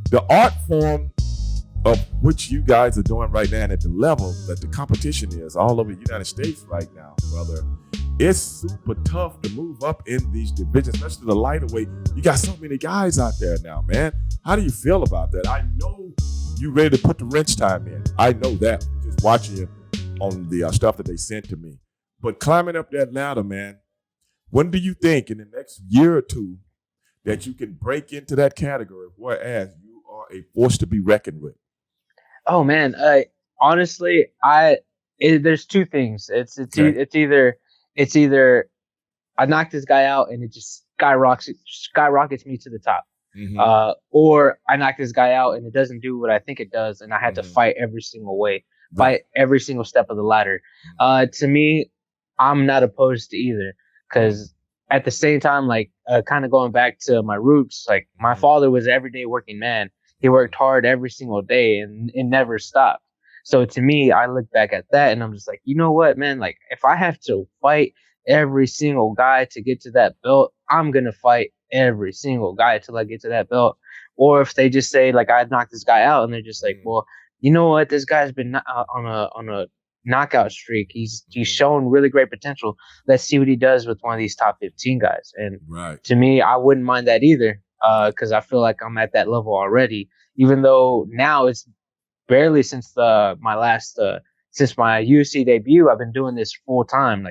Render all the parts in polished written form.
the art form of which you guys are doing right now and at the level that the competition is all over the United States right now, brother, it's super tough to move up in these divisions, especially the lighter weight. You got so many guys out there now, man. How do you feel about that? I know you ready to put the wrench time in. I know that just watching you on the stuff that they sent to me. But climbing up that ladder, man, when do you think in the next year or two that you can break into that category, whereas you are a force to be reckoned with? Oh man, honestly, there's two things. Okay. It's either I knock this guy out and it just skyrockets me to the top, Mm-hmm. or I knock this guy out and it doesn't do what I think it does, and I had to Mm-hmm. fight every single way, Right. fight every single step of the ladder. To me, I'm not opposed to either, because at the same time, like kind of going back to my roots, like my Mm-hmm. father was an everyday working man. He worked hard every single day and it never stopped. So to me, I look back at that and I'm just like, you know what, man? Like if I have to fight every single guy to get to that belt, I'm gonna fight every single guy till I get to that belt. Or if they just say like I knocked this guy out and they're just like, Mm-hmm. well, you know what, this guy's been on a knockout streak. He's Mm-hmm. shown really great potential. Let's see what he does with one of these top 15 guys. And Right. to me, I wouldn't mind that either, because I feel like I'm at that level already. Even though now it's barely since since my UFC debut, I've been doing this full time.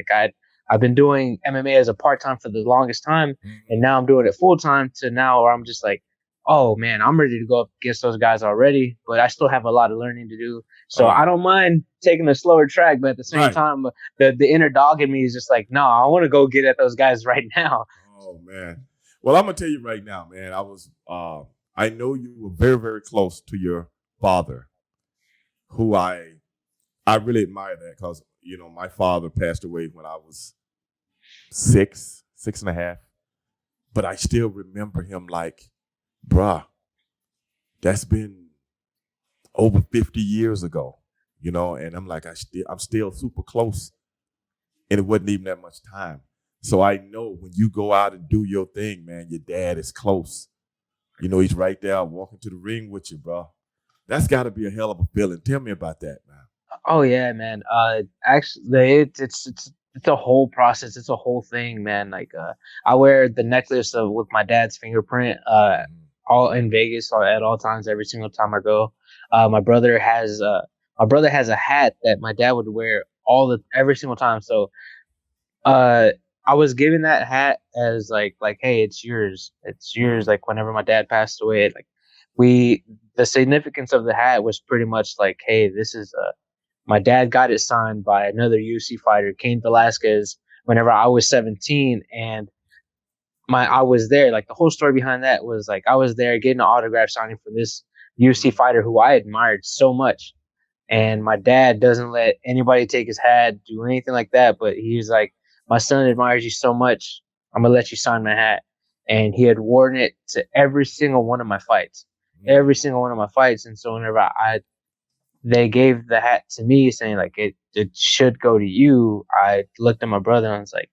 I've been doing MMA as a part time for the longest time, and Mm-hmm. now I'm doing it full time to now where I'm just like, oh man, I'm ready to go up against those guys already, but I still have a lot of learning to do. Oh So I yeah. don't mind taking a slower track, but at the same Right. time, the inner dog in me is just like, no, I want to go get at those guys right now. Oh man. Well, I'm gonna tell you right now, man. I know you were very, very close to your father, who I really admire that because my father passed away when I was 6.5, but I still remember him like, bruh, that's been over 50 years ago, and I'm like, I'm still super close, and it wasn't even that much time. So I know when you go out and do your thing, man, your dad is close. He's right there walking to the ring with you, bro. That's got to be a hell of a feeling. Tell me about that, man. Oh yeah, man. Actually, it's a whole process. It's a whole thing, man. I wear the necklace with my dad's fingerprint, Mm-hmm. all in Vegas, or at all times, every single time I go. My brother has a hat that my dad would wear every single time. So, uh, I was given that hat as like, hey, it's yours. It's yours. Mm-hmm. Like whenever my dad passed away, we the significance of the hat was pretty much like, hey, this is my dad got it signed by another UFC fighter, Cain Velasquez, whenever I was 17, and I was there. Like the whole story behind that was like I was there getting an autograph signing for this UFC fighter who I admired so much, and my dad doesn't let anybody take his hat, do anything like that. But he's like, my son admires you so much, I'm gonna let you sign my hat. And he had worn it to every single one of my fights, Mm-hmm. And so whenever they gave the hat to me, saying like it should go to you, I looked at my brother and I was like,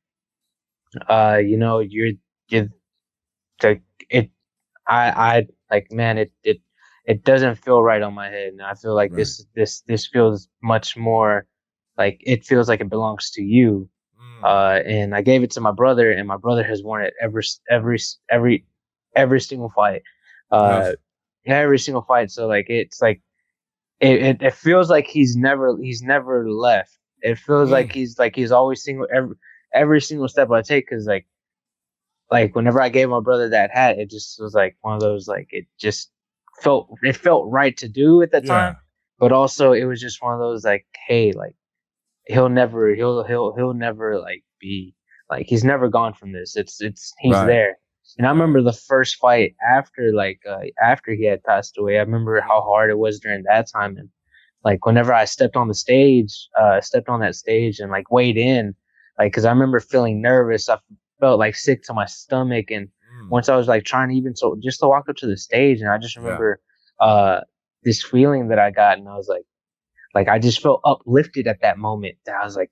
you're like it. I like, man, it doesn't feel right on my head, and I feel like Right. this feels much more like it feels like it belongs to you. Mm. And I gave it to my brother, and my brother has worn it every every single fight, uh, Yes. every single fight. So like it's like it feels like he's never left. It feels Mm. like he's always single every single step I take, because like whenever I gave my brother that hat, it just was like one of those, like it felt right to do at the time, Yeah. but also it was just one of those like, hey, like he'll never like be like, he's never gone from this. He's Right. there. And I Right. remember the first fight after he had passed away. I remember how Mm. hard it was during that time, and like whenever I stepped on that stage and like weighed in, like because I remember feeling nervous. I felt like sick to my stomach, and Mm. once I was like trying to even so just to walk up to the stage, and I just Yeah. remember uh this feeling that I got, and I was like I just felt uplifted at that moment. That I was like,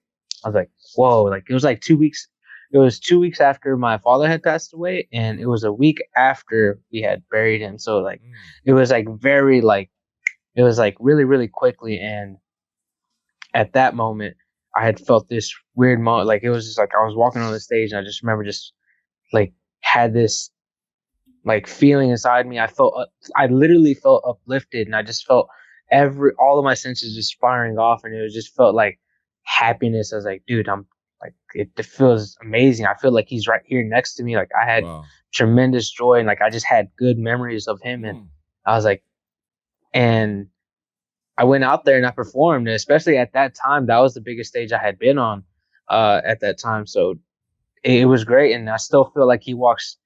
whoa! Like it was like 2 weeks. it was 2 weeks after my father had passed away, and it was a week after we had buried him. So like, Mm. it was like very like, it was like really really quickly. And at that moment, I had felt this weird moment. Like it was just like I was walking on the stage, and I just remember just like had this like feeling inside me. I literally felt uplifted, and I just felt all of my senses just firing off, and it was just felt like happiness. I was like, dude, I'm like, it feels amazing. I feel like he's right here next to me. Like I had Wow. tremendous joy, and like I just had good memories of him, and Mm. I was like, and I went out there and I performed, and especially at that time, that was the biggest stage I had been on at that time. So it was great, and I still feel like he walks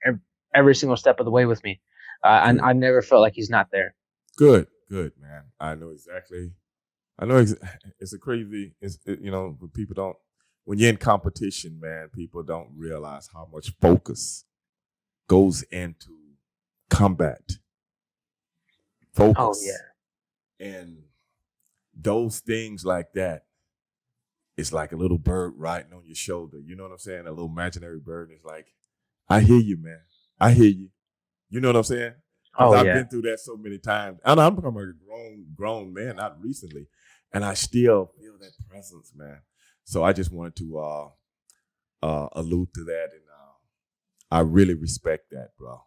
every single step of the way with me. And Good. I never felt like he's not there. Good. Good, man. I know exactly. I know it's a crazy. When people don't, when you're in competition, man, people don't realize how much focus goes into combat. Oh yeah. Focus. And those things like that, it's like a little bird riding on your shoulder. You know what I'm saying? A little imaginary bird. It's like, I hear you, man. I hear you. You know what I'm saying? Because Oh I've yeah. been through that so many times. And I'm becoming a grown man, not recently. And I still feel that presence, man. So I just wanted to allude to that. And I really respect that, bro.